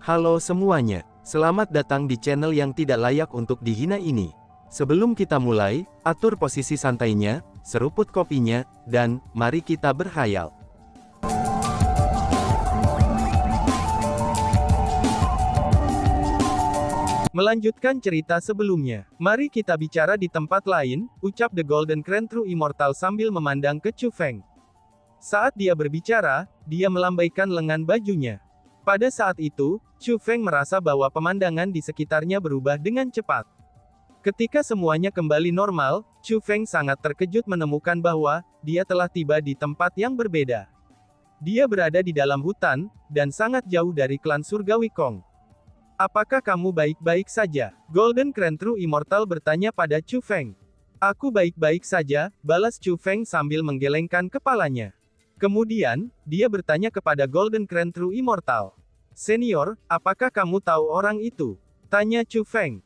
Halo semuanya, selamat datang di channel yang tidak layak untuk dihina ini. Sebelum kita mulai, atur posisi santainya, seruput kopinya, dan mari kita berkhayal. Melanjutkan cerita sebelumnya, mari kita bicara di tempat lain, ucap The Golden Crown True Immortal sambil memandang ke Chu Feng. Saat dia berbicara, dia melambaikan lengan bajunya. Pada saat itu, Chu Feng merasa bahwa pemandangan di sekitarnya berubah dengan cepat. Ketika semuanya kembali normal, Chu Feng sangat terkejut menemukan bahwa dia telah tiba di tempat yang berbeda. Dia berada di dalam hutan, dan sangat jauh dari klan surgawi Kong. Apakah kamu baik-baik saja? Golden Crown True Immortal bertanya pada Chu Feng. Aku baik-baik saja, balas Chu Feng sambil menggelengkan kepalanya. Kemudian, dia bertanya kepada Golden Crown True Immortal. Senior, apakah kamu tahu orang itu? Tanya Chu Feng.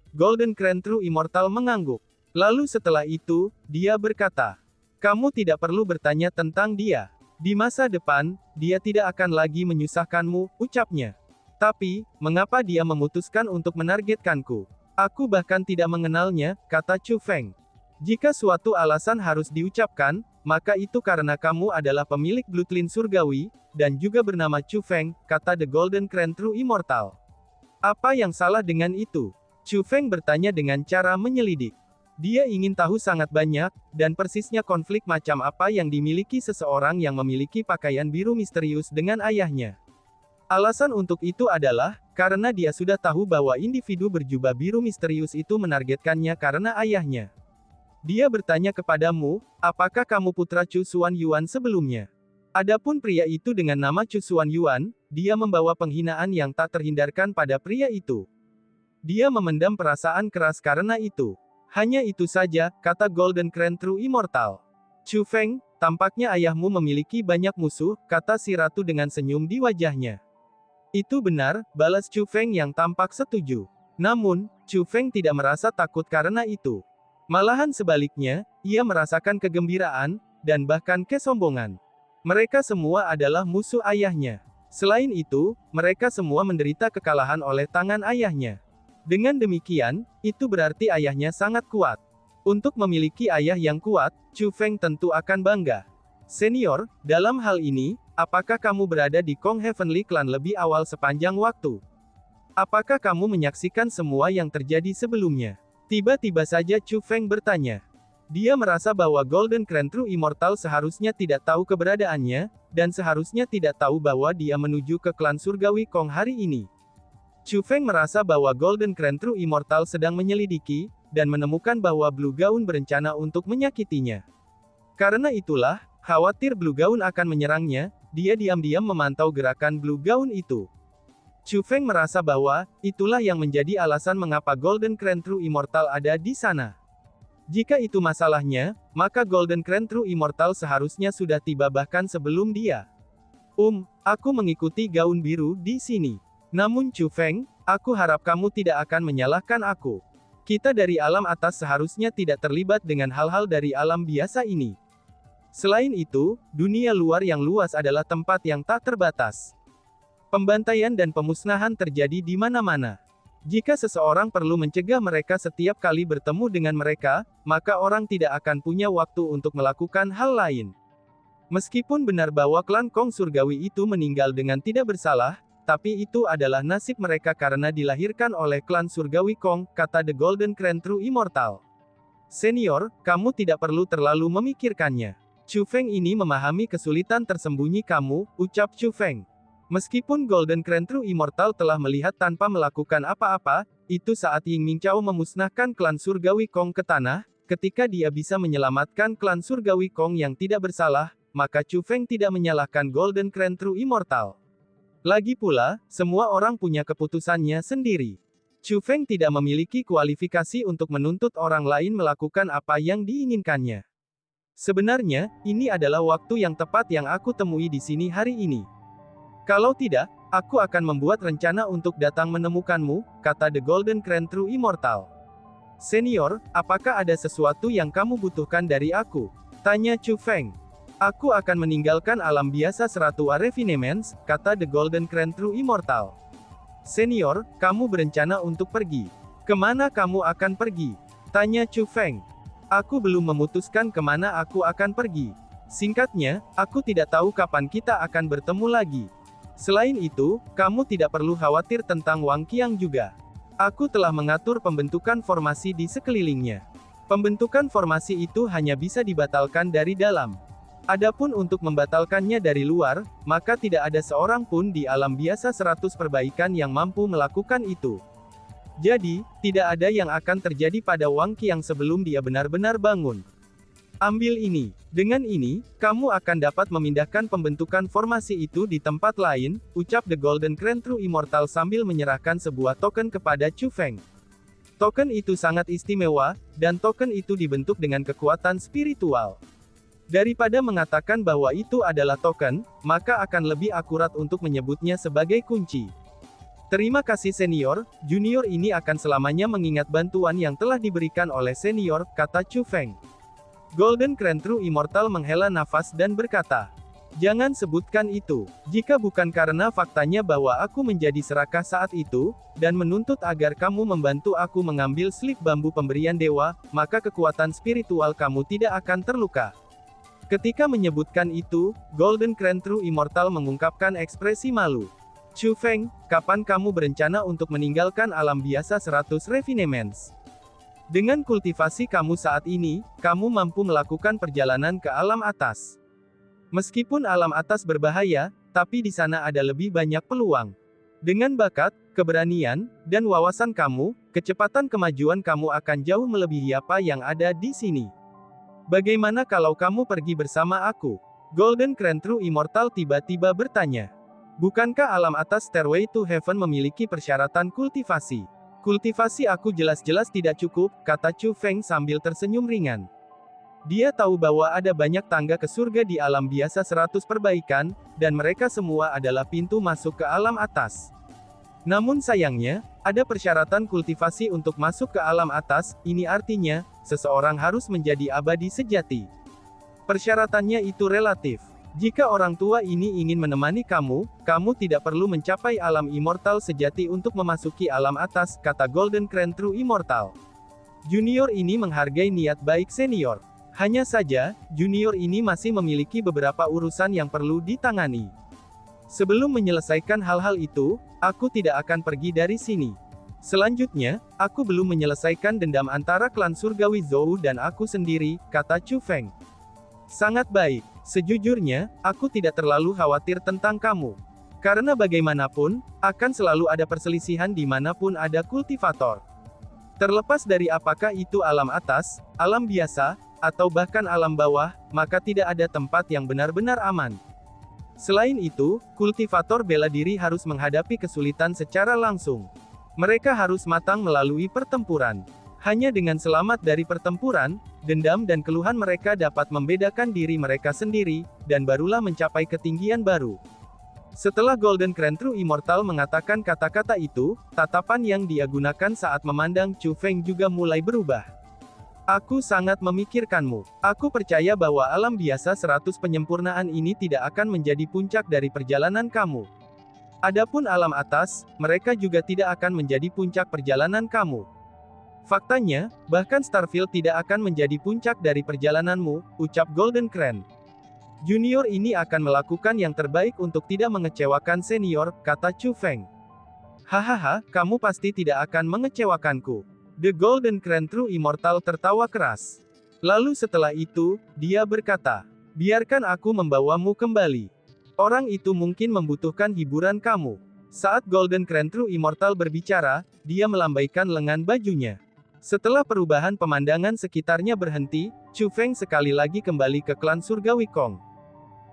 Golden Crown True Immortal mengangguk. Lalu setelah itu, dia berkata, kamu tidak perlu bertanya tentang dia. Di masa depan, dia tidak akan lagi menyusahkanmu, ucapnya. Tapi, mengapa dia memutuskan untuk menargetkanku? Aku bahkan tidak mengenalnya, kata Chu Feng. Jika suatu alasan harus diucapkan, maka itu karena kamu adalah pemilik Bloodline Surgawi, dan juga bernama Chu Feng, kata The Golden Crown True Immortal. Apa yang salah dengan itu? Chu Feng bertanya dengan cara menyelidik. Dia ingin tahu sangat banyak, dan persisnya konflik macam apa yang dimiliki seseorang yang memiliki pakaian biru misterius dengan ayahnya. Alasan untuk itu adalah, karena dia sudah tahu bahwa individu berjubah biru misterius itu menargetkannya karena ayahnya. Dia bertanya kepadamu, apakah kamu putra Chu Xuan Yuan sebelumnya? Adapun pria itu dengan nama Chu Xuan Yuan, dia membawa penghinaan yang tak terhindarkan pada pria itu. Dia memendam perasaan keras karena itu. Hanya itu saja, kata Golden Crown True Immortal. Chu Feng, tampaknya ayahmu memiliki banyak musuh, kata si ratu dengan senyum di wajahnya. Itu benar, balas Chu Feng yang tampak setuju. Namun, Chu Feng tidak merasa takut karena itu. Malahan sebaliknya, ia merasakan kegembiraan, dan bahkan kesombongan. Mereka semua adalah musuh ayahnya. Selain itu, mereka semua menderita kekalahan oleh tangan ayahnya. Dengan demikian, itu berarti ayahnya sangat kuat. Untuk memiliki ayah yang kuat, Chu Feng tentu akan bangga. Senior, dalam hal ini, apakah kamu berada di Kong Heavenly Clan lebih awal sepanjang waktu? Apakah kamu menyaksikan semua yang terjadi sebelumnya? Tiba-tiba saja Chu Feng bertanya. Dia merasa bahwa Golden Crown True Immortal seharusnya tidak tahu keberadaannya, dan seharusnya tidak tahu bahwa dia menuju ke klan surgawi Kong hari ini. Chu Feng merasa bahwa Golden Crown True Immortal sedang menyelidiki, dan menemukan bahwa Blue Gaun berencana untuk menyakitinya. Karena itulah, khawatir Blue Gaun akan menyerangnya, dia diam-diam memantau gerakan Blue Gaun itu. Chu Feng merasa bahwa, itulah yang menjadi alasan mengapa Golden Crown True Immortal ada di sana. Jika itu masalahnya, maka Golden Crown True Immortal seharusnya sudah tiba bahkan sebelum dia. Aku mengikuti gaun biru di sini. Namun Chu Feng, aku harap kamu tidak akan menyalahkan aku. Kita dari alam atas seharusnya tidak terlibat dengan hal-hal dari alam biasa ini. Selain itu, dunia luar yang luas adalah tempat yang tak terbatas. Pembantaian dan pemusnahan terjadi di mana-mana. Jika seseorang perlu mencegah mereka setiap kali bertemu dengan mereka, maka orang tidak akan punya waktu untuk melakukan hal lain. Meskipun benar bahwa klan Kong Surgawi itu meninggal dengan tidak bersalah, tapi itu adalah nasib mereka karena dilahirkan oleh klan Surgawi Kong, kata The Golden Crown True Immortal. Senior, kamu tidak perlu terlalu memikirkannya. Chu Feng ini memahami kesulitan tersembunyi kamu, ucap Chu Feng. Meskipun Golden Crown True Immortal telah melihat tanpa melakukan apa-apa, itu saat Ying Mingqiao memusnahkan klan Surgawi Kong ke tanah, ketika dia bisa menyelamatkan klan Surgawi Kong yang tidak bersalah, maka Chu Feng tidak menyalahkan Golden Crown True Immortal. Lagi pula, semua orang punya keputusannya sendiri. Chu Feng tidak memiliki kualifikasi untuk menuntut orang lain melakukan apa yang diinginkannya. Sebenarnya, ini adalah waktu yang tepat yang aku temui di sini hari ini. Kalau tidak, aku akan membuat rencana untuk datang menemukanmu, kata The Golden Crown True Immortal. Senior, apakah ada sesuatu yang kamu butuhkan dari aku? Tanya Chu Feng. Aku akan meninggalkan alam biasa Seratu Refinements, kata The Golden Crown True Immortal. Senior, kamu berencana untuk pergi. Kemana kamu akan pergi? Tanya Chu Feng. Aku belum memutuskan kemana aku akan pergi. Singkatnya, aku tidak tahu kapan kita akan bertemu lagi. Selain itu, kamu tidak perlu khawatir tentang Wang Qiang juga. Aku telah mengatur pembentukan formasi di sekelilingnya. Pembentukan formasi itu hanya bisa dibatalkan dari dalam. Adapun untuk membatalkannya dari luar, maka tidak ada seorang pun di alam biasa 100 perbaikan yang mampu melakukan itu. Jadi, tidak ada yang akan terjadi pada Wang Qiang sebelum dia benar-benar bangun. Ambil ini. Dengan ini, kamu akan dapat memindahkan pembentukan formasi itu di tempat lain, ucap The Golden Crown True Immortal sambil menyerahkan sebuah token kepada Chu Feng. Token itu sangat istimewa, dan token itu dibentuk dengan kekuatan spiritual. Daripada mengatakan bahwa itu adalah token, maka akan lebih akurat untuk menyebutnya sebagai kunci. Terima kasih senior, junior ini akan selamanya mengingat bantuan yang telah diberikan oleh senior, kata Chu Feng. Golden Crown True Immortal menghela nafas dan berkata, jangan sebutkan itu. Jika bukan karena faktanya bahwa aku menjadi serakah saat itu, dan menuntut agar kamu membantu aku mengambil slip bambu pemberian dewa, maka kekuatan spiritual kamu tidak akan terluka. Ketika menyebutkan itu, Golden Crown True Immortal mengungkapkan ekspresi malu. Chu Feng, kapan kamu berencana untuk meninggalkan alam biasa 100 refinements? Dengan kultivasi kamu saat ini, kamu mampu melakukan perjalanan ke alam atas. Meskipun alam atas berbahaya, tapi di sana ada lebih banyak peluang. Dengan bakat, keberanian, dan wawasan kamu, kecepatan kemajuan kamu akan jauh melebihi apa yang ada di sini. Bagaimana kalau kamu pergi bersama aku? Golden Crown True Immortal tiba-tiba bertanya. Bukankah alam atas Stairway to Heaven memiliki persyaratan kultivasi? Kultivasi aku jelas-jelas tidak cukup, kata Chu Feng sambil tersenyum ringan. Dia tahu bahwa ada banyak tangga ke surga di alam biasa 100 perbaikan, dan mereka semua adalah pintu masuk ke alam atas. Namun sayangnya, ada persyaratan kultivasi untuk masuk ke alam atas, ini artinya, seseorang harus menjadi abadi sejati. Persyaratannya itu relatif. Jika orang tua ini ingin menemani kamu, kamu tidak perlu mencapai alam immortal sejati untuk memasuki alam atas, kata Golden Crown True Immortal. Junior ini menghargai niat baik senior. Hanya saja, junior ini masih memiliki beberapa urusan yang perlu ditangani. Sebelum menyelesaikan hal-hal itu, aku tidak akan pergi dari sini. Selanjutnya, aku belum menyelesaikan dendam antara klan surgawi Zhou dan aku sendiri, kata Chu Feng. Sangat baik. Sejujurnya, aku tidak terlalu khawatir tentang kamu. Karena bagaimanapun, akan selalu ada perselisihan dimanapun ada kultivator. Terlepas dari apakah itu alam atas, alam biasa, atau bahkan alam bawah, maka tidak ada tempat yang benar-benar aman. Selain itu, kultivator bela diri harus menghadapi kesulitan secara langsung. Mereka harus matang melalui pertempuran. Hanya dengan selamat dari pertempuran, dendam dan keluhan mereka dapat membedakan diri mereka sendiri, dan barulah mencapai ketinggian baru. Setelah Golden Crown True Immortal mengatakan kata-kata itu, tatapan yang dia gunakan saat memandang Chu Feng juga mulai berubah. Aku sangat memikirkanmu. Aku percaya bahwa alam biasa 100 penyempurnaan ini tidak akan menjadi puncak dari perjalanan kamu. Adapun alam atas, mereka juga tidak akan menjadi puncak perjalanan kamu. Faktanya, bahkan Starfield tidak akan menjadi puncak dari perjalananmu, ucap Golden Crown. Junior ini akan melakukan yang terbaik untuk tidak mengecewakan senior, kata Chu Feng. Hahaha, kamu pasti tidak akan mengecewakanku. The Golden Crown True Immortal tertawa keras. Lalu setelah itu, dia berkata, biarkan aku membawamu kembali. Orang itu mungkin membutuhkan hiburan kamu. Saat Golden Crown True Immortal berbicara, dia melambaikan lengan bajunya. Setelah perubahan pemandangan sekitarnya berhenti, Chu Feng sekali lagi kembali ke klan surgawi Kong.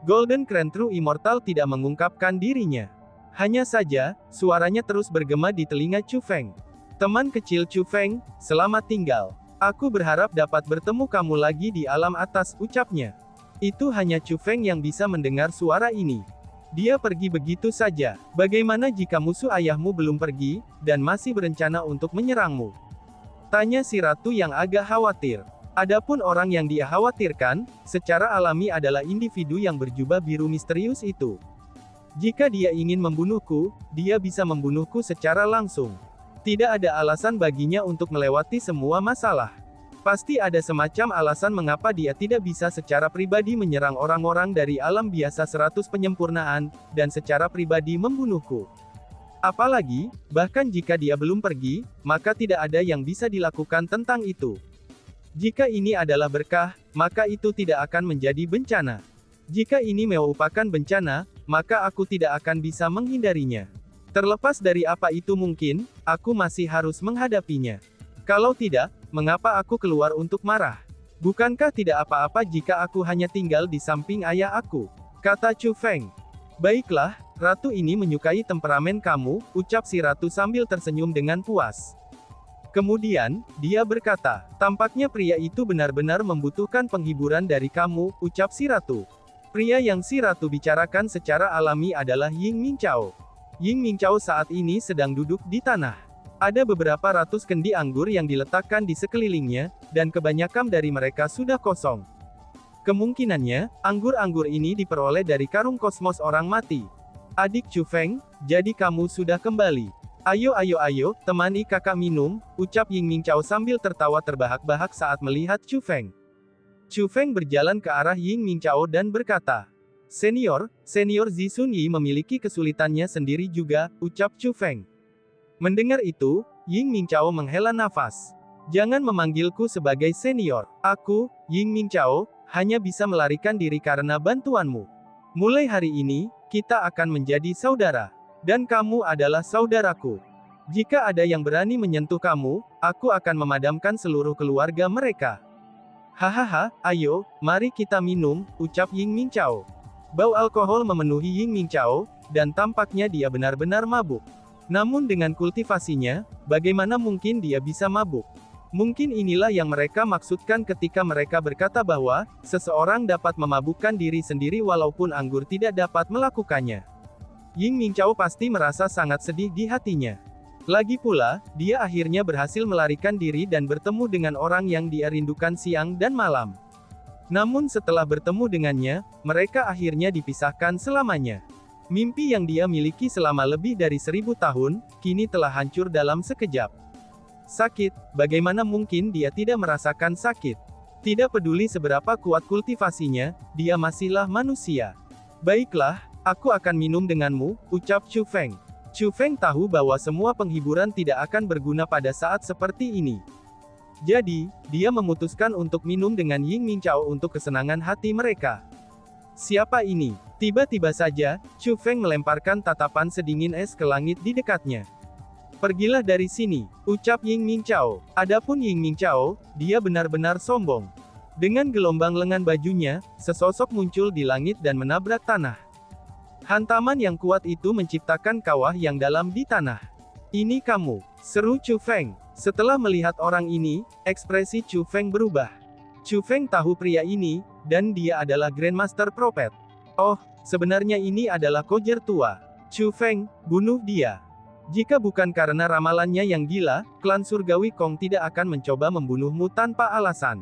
Golden Crown True Immortal tidak mengungkapkan dirinya. Hanya saja, suaranya terus bergema di telinga Chu Feng. Teman kecil Chu Feng, selamat tinggal. Aku berharap dapat bertemu kamu lagi di alam atas, ucapnya. Itu hanya Chu Feng yang bisa mendengar suara ini. Dia pergi begitu saja. Bagaimana jika musuh ayahmu belum pergi, dan masih berencana untuk menyerangmu? Tanya si ratu yang agak khawatir. Adapun orang yang dia khawatirkan, secara alami adalah individu yang berjubah biru misterius itu. Jika dia ingin membunuhku, dia bisa membunuhku secara langsung. Tidak ada alasan baginya untuk melewati semua masalah. Pasti ada semacam alasan mengapa dia tidak bisa secara pribadi menyerang orang-orang dari alam biasa 100 penyempurnaan, dan secara pribadi membunuhku. Apalagi, bahkan jika dia belum pergi, maka tidak ada yang bisa dilakukan tentang itu. Jika ini adalah berkah, maka itu tidak akan menjadi bencana. Jika ini merupakan bencana, maka aku tidak akan bisa menghindarinya. Terlepas dari apa itu mungkin, aku masih harus menghadapinya. Kalau tidak, mengapa aku keluar untuk marah? Bukankah tidak apa-apa jika aku hanya tinggal di samping ayah aku? Kata Chu Feng. Baiklah, ratu ini menyukai temperamen kamu, ucap si ratu sambil tersenyum dengan puas. Kemudian, dia berkata, tampaknya pria itu benar-benar membutuhkan penghiburan dari kamu, ucap si ratu. Pria yang si ratu bicarakan secara alami adalah Ying Mingqiao. Ying Mingqiao saat ini sedang duduk di tanah. Ada beberapa ratus kendi anggur yang diletakkan di sekelilingnya, dan kebanyakan dari mereka sudah kosong. Kemungkinannya, anggur-anggur ini diperoleh dari karung kosmos orang mati. Adik Chu Feng, jadi kamu sudah kembali. Ayo, temani kakak minum, ucap Ying Mingqiao sambil tertawa terbahak-bahak saat melihat Chu Feng. Chu Feng berjalan ke arah Ying Mingqiao dan berkata, Senior Zixun Yi memiliki kesulitannya sendiri juga, ucap Chu Feng. Mendengar itu, Ying Mingqiao menghela nafas. Jangan memanggilku sebagai senior. Aku, Ying Mingqiao, hanya bisa melarikan diri karena bantuanmu. Mulai hari ini, kita akan menjadi saudara. Dan kamu adalah saudaraku. Jika ada yang berani menyentuh kamu, aku akan memadamkan seluruh keluarga mereka. Hahaha, ayo, mari kita minum, ucap Ying Mingqiao. Bau alkohol memenuhi Ying Mingqiao, dan tampaknya dia benar-benar mabuk. Namun dengan kultivasinya, bagaimana mungkin dia bisa mabuk? Mungkin inilah yang mereka maksudkan ketika mereka berkata bahwa, seseorang dapat memabukkan diri sendiri walaupun anggur tidak dapat melakukannya. Ying Mingqiao pasti merasa sangat sedih di hatinya. Lagi pula, dia akhirnya berhasil melarikan diri dan bertemu dengan orang yang dia rindukan siang dan malam. Namun setelah bertemu dengannya, mereka akhirnya dipisahkan selamanya. Mimpi yang dia miliki selama lebih dari 1000 tahun, kini telah hancur dalam sekejap. Sakit, bagaimana mungkin dia tidak merasakan sakit? Tidak peduli seberapa kuat kultivasinya, dia masihlah manusia. Baiklah, aku akan minum denganmu, ucap Chu Feng. Chu Feng tahu bahwa semua penghiburan tidak akan berguna pada saat seperti ini. Jadi, dia memutuskan untuk minum dengan Ying Mingqiao untuk kesenangan hati mereka. Siapa ini? Tiba-tiba saja, Chu Feng melemparkan tatapan sedingin es ke langit di dekatnya. Pergilah dari sini, ucap Ying Mingqiao. Adapun Ying Mingqiao, dia benar-benar sombong. Dengan gelombang lengan bajunya, sesosok muncul di langit dan menabrak tanah. Hantaman yang kuat itu menciptakan kawah yang dalam di tanah. Ini kamu, seru Chu Feng. Setelah melihat orang ini, ekspresi Chu Feng berubah. Chu Feng tahu pria ini, dan dia adalah Grandmaster Prophet. Oh, sebenarnya ini adalah Kojer tua. Chu Feng, bunuh dia. Jika bukan karena ramalannya yang gila, klan surgawi Kong tidak akan mencoba membunuhmu tanpa alasan.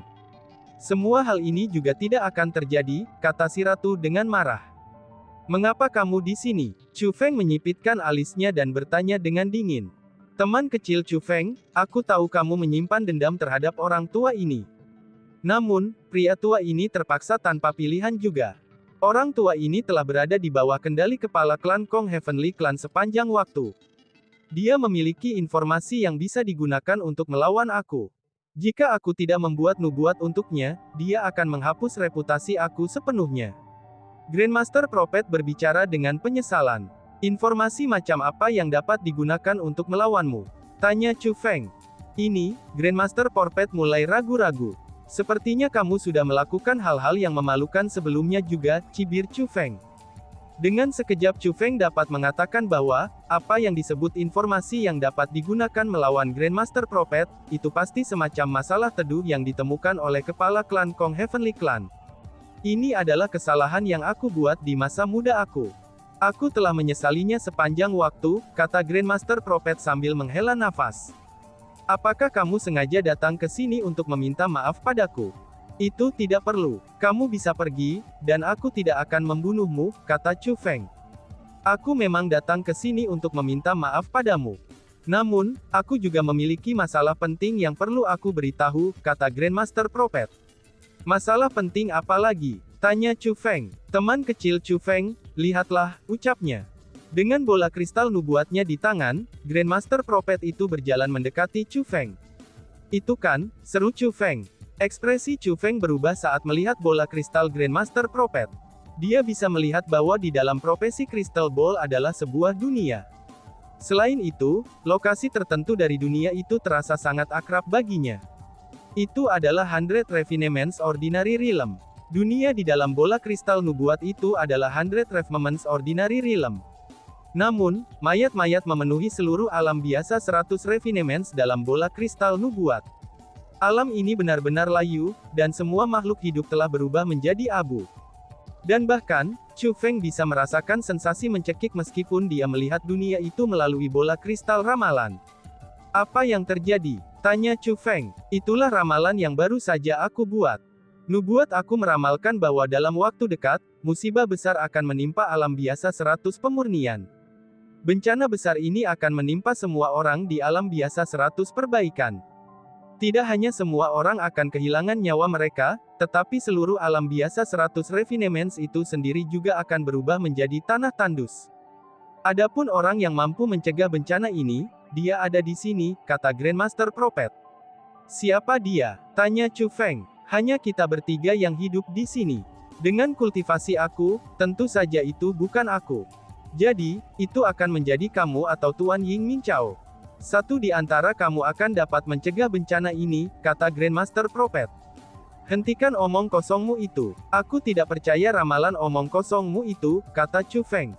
Semua hal ini juga tidak akan terjadi, kata si ratu dengan marah. Mengapa kamu di sini? Chu Feng menyipitkan alisnya dan bertanya dengan dingin. Teman kecil Chu Feng, aku tahu kamu menyimpan dendam terhadap orang tua ini. Namun, pria tua ini terpaksa tanpa pilihan juga. Orang tua ini telah berada di bawah kendali kepala klan Kong Heavenly Clan sepanjang waktu. Dia memiliki informasi yang bisa digunakan untuk melawan aku. Jika aku tidak membuat nubuat untuknya, dia akan menghapus reputasi aku sepenuhnya. Grandmaster Prophet berbicara dengan penyesalan. Informasi macam apa yang dapat digunakan untuk melawanmu? Tanya Chu Feng. Ini, Grandmaster Prophet mulai ragu-ragu. Sepertinya kamu sudah melakukan hal-hal yang memalukan sebelumnya juga, cibir Chu Feng. Dengan sekejap Chu Feng dapat mengatakan bahwa, apa yang disebut informasi yang dapat digunakan melawan Grandmaster Prophet, itu pasti semacam masalah teduh yang ditemukan oleh kepala klan Kong Heavenly Clan. Ini adalah kesalahan yang aku buat di masa muda aku. Aku telah menyesalinya sepanjang waktu, kata Grandmaster Prophet sambil menghela nafas. Apakah kamu sengaja datang ke sini untuk meminta maaf padaku? Itu tidak perlu. Kamu bisa pergi, dan aku tidak akan membunuhmu, kata Chu Feng. Aku memang datang ke sini untuk meminta maaf padamu. Namun, aku juga memiliki masalah penting yang perlu aku beritahu, kata Grandmaster Prophet. Masalah penting apa lagi? Tanya Chu Feng. Teman kecil Chu Feng, lihatlah, ucapnya. Dengan bola kristal nubuatnya di tangan, Grandmaster Prophet itu berjalan mendekati Chu Feng. Itu kan, seru Chu Feng. Ekspresi Chu Feng berubah saat melihat bola kristal Grandmaster Prophet. Dia bisa melihat bahwa di dalam profesi Crystal Ball adalah sebuah dunia. Selain itu, lokasi tertentu dari dunia itu terasa sangat akrab baginya. Itu adalah 100 Refinements Ordinary Realm. Dunia di dalam bola kristal nubuat itu adalah 100 Refinements Ordinary Realm. Namun, mayat-mayat memenuhi seluruh alam biasa 100 Refinements dalam bola kristal nubuat. Alam ini benar-benar layu, dan semua makhluk hidup telah berubah menjadi abu. Dan bahkan, Chu Feng bisa merasakan sensasi mencekik meskipun dia melihat dunia itu melalui bola kristal ramalan. Apa yang terjadi? Tanya Chu Feng. Itulah ramalan yang baru saja aku buat. Nubuat aku meramalkan bahwa dalam waktu dekat, musibah besar akan menimpa alam biasa 100 pemurnian. Bencana besar ini akan menimpa semua orang di alam biasa 100 perbaikan. Tidak hanya semua orang akan kehilangan nyawa mereka, tetapi seluruh alam biasa 100 Refinements itu sendiri juga akan berubah menjadi tanah tandus. Adapun orang yang mampu mencegah bencana ini, dia ada di sini, kata Grandmaster Prophet. Siapa dia? Tanya Chu Feng. Hanya kita bertiga yang hidup di sini. Dengan kultivasi aku, tentu saja itu bukan aku. Jadi, itu akan menjadi kamu atau Tuan Ying Ming Chao. Satu di antara kamu akan dapat mencegah bencana ini, kata Grandmaster Prophet. Hentikan omong kosongmu itu. Aku tidak percaya ramalan omong kosongmu itu, kata Chu Feng.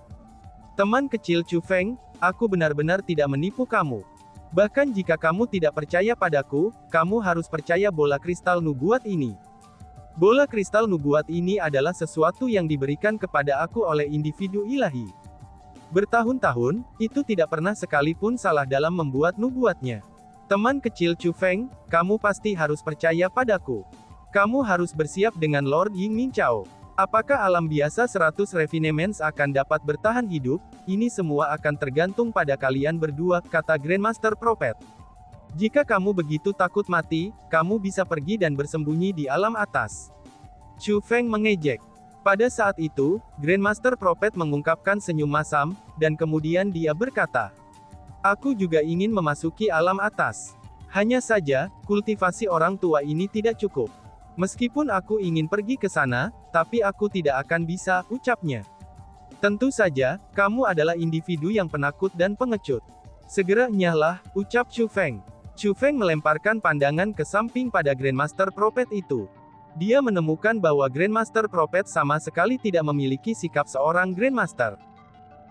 Teman kecil Chu Feng, aku benar-benar tidak menipu kamu. Bahkan jika kamu tidak percaya padaku, kamu harus percaya bola kristal nubuat ini. Bola kristal nubuat ini adalah sesuatu yang diberikan kepada aku oleh individu ilahi. Bertahun-tahun, itu tidak pernah sekalipun salah dalam membuat nubuatnya. Teman kecil Chu Feng, kamu pasti harus percaya padaku. Kamu harus bersiap dengan Lord Ying Ming Chao. Apakah alam biasa 100 Refinements akan dapat bertahan hidup? Ini semua akan tergantung pada kalian berdua, kata Grandmaster Prophet. Jika kamu begitu takut mati, kamu bisa pergi dan bersembunyi di alam atas. Chu Feng mengejek. Pada saat itu, Grandmaster Prophet mengungkapkan senyum masam, dan kemudian dia berkata, aku juga ingin memasuki alam atas. Hanya saja, kultivasi orang tua ini tidak cukup. Meskipun aku ingin pergi ke sana, tapi aku tidak akan bisa, ucapnya. Tentu saja, kamu adalah individu yang penakut dan pengecut. Segera nyahlah, ucap Chu Feng. Chu Feng melemparkan pandangan ke samping pada Grandmaster Prophet itu. Dia menemukan bahwa Grandmaster Prophet sama sekali tidak memiliki sikap seorang Grandmaster.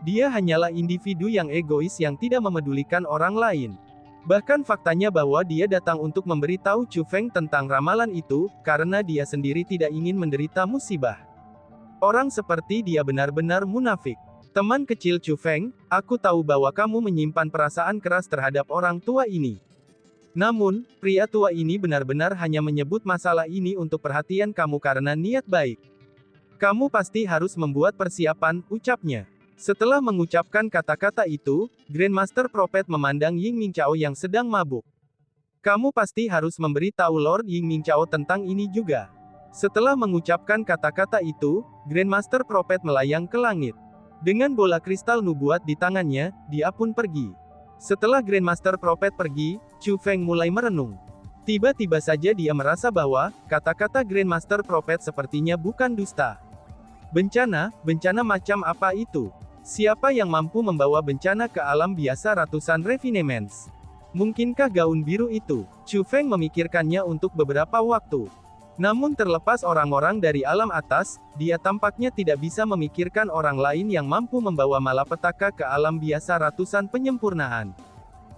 Dia hanyalah individu yang egois yang tidak memedulikan orang lain. Bahkan faktanya bahwa dia datang untuk memberitahu Chu Feng tentang ramalan itu, karena dia sendiri tidak ingin menderita musibah. Orang seperti dia benar-benar munafik. Teman kecil Chu Feng, aku tahu bahwa kamu menyimpan perasaan keras terhadap orang tua ini. Namun, pria tua ini benar-benar hanya menyebut masalah ini untuk perhatian kamu karena niat baik. Kamu pasti harus membuat persiapan, ucapnya. Setelah mengucapkan kata-kata itu, Grandmaster Prophet memandang Ying Ming Chao yang sedang mabuk. Kamu pasti harus memberi tahu Lord Ying Ming Chao tentang ini juga. Setelah mengucapkan kata-kata itu, Grandmaster Prophet melayang ke langit. Dengan bola kristal nubuat di tangannya, dia pun pergi. Setelah Grandmaster Prophet pergi, Chu Feng mulai merenung. Tiba-tiba saja dia merasa bahwa, kata-kata Grandmaster Prophet sepertinya bukan dusta. Bencana macam apa itu? Siapa yang mampu membawa bencana ke alam biasa ratusan Refinements? Mungkinkah gaun biru itu? Chu Feng memikirkannya untuk beberapa waktu. Namun terlepas orang-orang dari alam atas, dia tampaknya tidak bisa memikirkan orang lain yang mampu membawa malapetaka ke alam biasa ratusan penyempurnaan.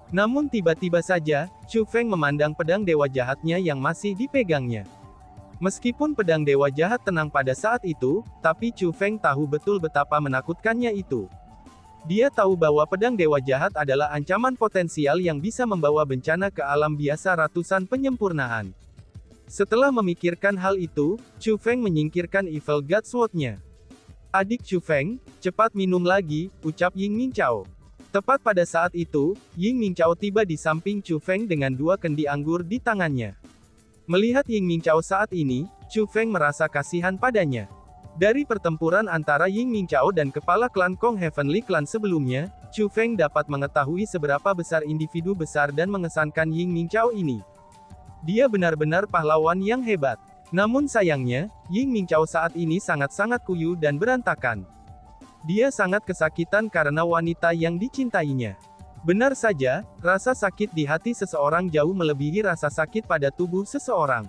Namun tiba-tiba saja, Chu Feng memandang pedang dewa jahatnya yang masih dipegangnya. Meskipun pedang dewa jahat tenang pada saat itu, tapi Chu Feng tahu betul betapa menakutkannya itu. Dia tahu bahwa pedang dewa jahat adalah ancaman potensial yang bisa membawa bencana ke alam biasa ratusan penyempurnaan. Setelah memikirkan hal itu, Chu Feng menyingkirkan Evil God Sword-nya. Adik Chu Feng, cepat minum lagi, ucap Ying Mingchao. Tepat pada saat itu, Ying Mingchao tiba di samping Chu Feng dengan 2 kendi anggur di tangannya. Melihat Ying Mingchao saat ini, Chu Feng merasa kasihan padanya. Dari pertempuran antara Ying Mingchao dan kepala klan Kong Heavenly Clan sebelumnya, Chu Feng dapat mengetahui seberapa besar individu besar dan mengesankan Ying Mingchao ini. Dia benar-benar pahlawan yang hebat. Namun sayangnya, Ying Mingchao saat ini sangat-sangat kuyu dan berantakan. Dia sangat kesakitan karena wanita yang dicintainya. Benar saja, rasa sakit di hati seseorang jauh melebihi rasa sakit pada tubuh seseorang.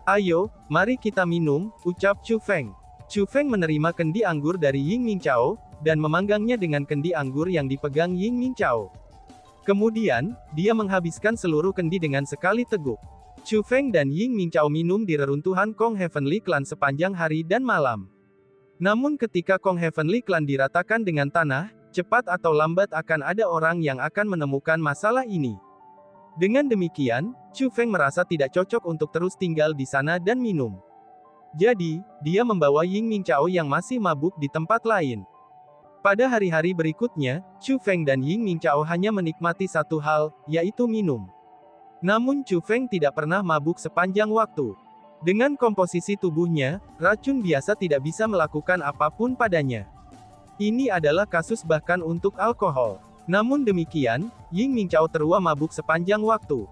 Ayo, mari kita minum, ucap Chu Feng. Chu Feng menerima kendi anggur dari Ying Mingchao, dan memanggangnya dengan kendi anggur yang dipegang Ying Mingchao. Kemudian, dia menghabiskan seluruh kendi dengan sekali teguk. Chu Feng dan Ying Mingchao minum di reruntuhan Kong Heavenly Clan sepanjang hari dan malam. Namun ketika Kong Heavenly Clan diratakan dengan tanah, cepat atau lambat akan ada orang yang akan menemukan masalah ini. Dengan demikian, Chu Feng merasa tidak cocok untuk terus tinggal di sana dan minum. Jadi, dia membawa Ying Mingchao yang masih mabuk di tempat lain. Pada hari-hari berikutnya, Chu Feng dan Ying Mingchao hanya menikmati satu hal, yaitu minum. Namun Chu Feng tidak pernah mabuk sepanjang waktu. Dengan komposisi tubuhnya, racun biasa tidak bisa melakukan apapun padanya. Ini adalah kasus bahkan untuk alkohol. Namun demikian, Ying Mingchao terus mabuk sepanjang waktu.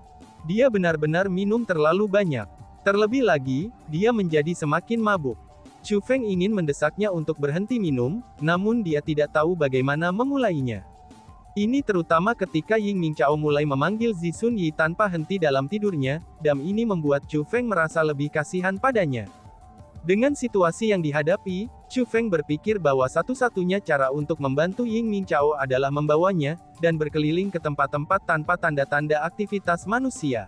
Dia benar-benar minum terlalu banyak. Terlebih lagi, dia menjadi semakin mabuk. Chu Feng ingin mendesaknya untuk berhenti minum, namun dia tidak tahu bagaimana memulainya. Ini terutama ketika Ying Mingchao mulai memanggil Zi Sun Yi tanpa henti dalam tidurnya, dan ini membuat Chu Feng merasa lebih kasihan padanya. Dengan situasi yang dihadapi, Chu Feng berpikir bahwa satu-satunya cara untuk membantu Ying Mingchao adalah membawanya, dan berkeliling ke tempat-tempat tanpa tanda-tanda aktivitas manusia.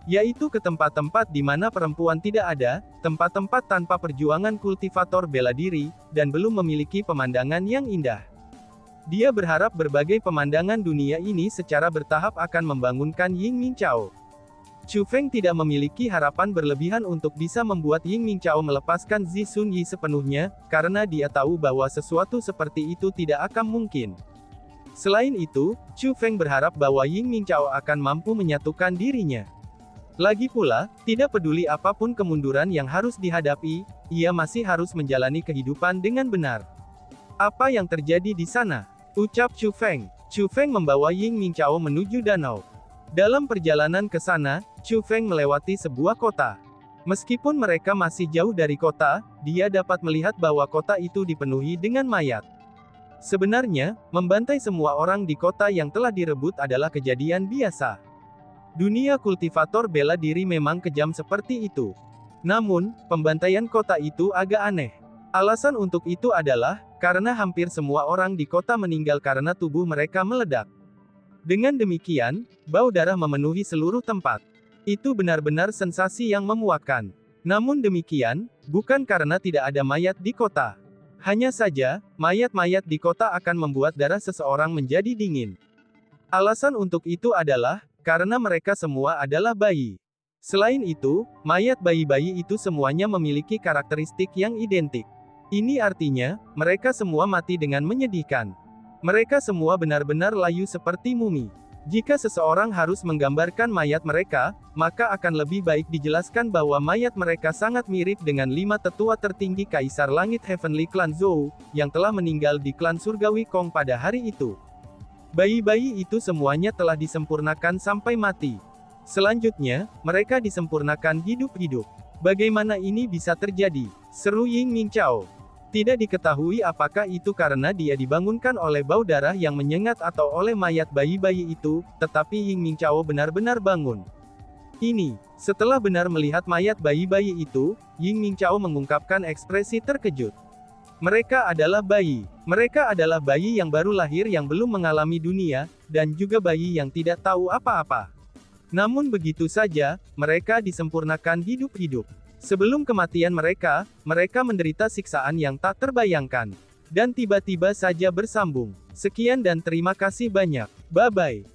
Yaitu ke tempat-tempat di mana perempuan tidak ada, tempat-tempat tanpa perjuangan kultivator bela diri, dan belum memiliki pemandangan yang indah. Dia berharap berbagai pemandangan dunia ini secara bertahap akan membangunkan Ying Mingchao. Chu Feng tidak memiliki harapan berlebihan untuk bisa membuat Ying Mingchao melepaskan Zi Sun Yi sepenuhnya, karena dia tahu bahwa sesuatu seperti itu tidak akan mungkin. Selain itu, Chu Feng berharap bahwa Ying Mingchao akan mampu menyatukan dirinya. Lagi pula, tidak peduli apapun kemunduran yang harus dihadapi, ia masih harus menjalani kehidupan dengan benar. Apa yang terjadi di sana? Ucap Chu Feng. Chu Feng membawa Ying Mingchao menuju danau. Dalam perjalanan ke sana, Chu Feng melewati sebuah kota. Meskipun mereka masih jauh dari kota, dia dapat melihat bahwa kota itu dipenuhi dengan mayat. Sebenarnya, membantai semua orang di kota yang telah direbut adalah kejadian biasa. Dunia kultivator bela diri memang kejam seperti itu. Namun, pembantaian kota itu agak aneh. Alasan untuk itu adalah, karena hampir semua orang di kota meninggal karena tubuh mereka meledak. Dengan demikian, bau darah memenuhi seluruh tempat. Itu benar-benar sensasi yang memuakkan. Namun demikian, bukan karena tidak ada mayat di kota. Hanya saja, mayat-mayat di kota akan membuat darah seseorang menjadi dingin. Alasan untuk itu adalah, karena mereka semua adalah bayi. Selain itu, mayat bayi-bayi itu semuanya memiliki karakteristik yang identik. Ini artinya, mereka semua mati dengan menyedihkan. Mereka semua benar-benar layu seperti mumi. Jika seseorang harus menggambarkan mayat mereka, maka akan lebih baik dijelaskan bahwa mayat mereka sangat mirip dengan 5 tetua tertinggi Kaisar Langit Heavenly Clan Zhou, yang telah meninggal di klan Surgawi Kong pada hari itu. Bayi-bayi itu semuanya telah disempurnakan sampai mati. Selanjutnya, mereka disempurnakan hidup-hidup. Bagaimana ini bisa terjadi? Seru Ying Mingchao. Tidak diketahui apakah itu karena dia dibangunkan oleh bau darah yang menyengat atau oleh mayat bayi-bayi itu, tetapi Ying Mingchao benar-benar bangun. Setelah benar melihat mayat bayi-bayi itu, Ying Mingchao mengungkapkan ekspresi terkejut. Mereka adalah bayi. Mereka adalah bayi yang baru lahir yang belum mengalami dunia, dan juga bayi yang tidak tahu apa-apa. Namun begitu saja, mereka disempurnakan hidup-hidup. Sebelum kematian mereka, mereka menderita siksaan yang tak terbayangkan. Dan tiba-tiba saja bersambung. Sekian dan terima kasih banyak. Bye-bye.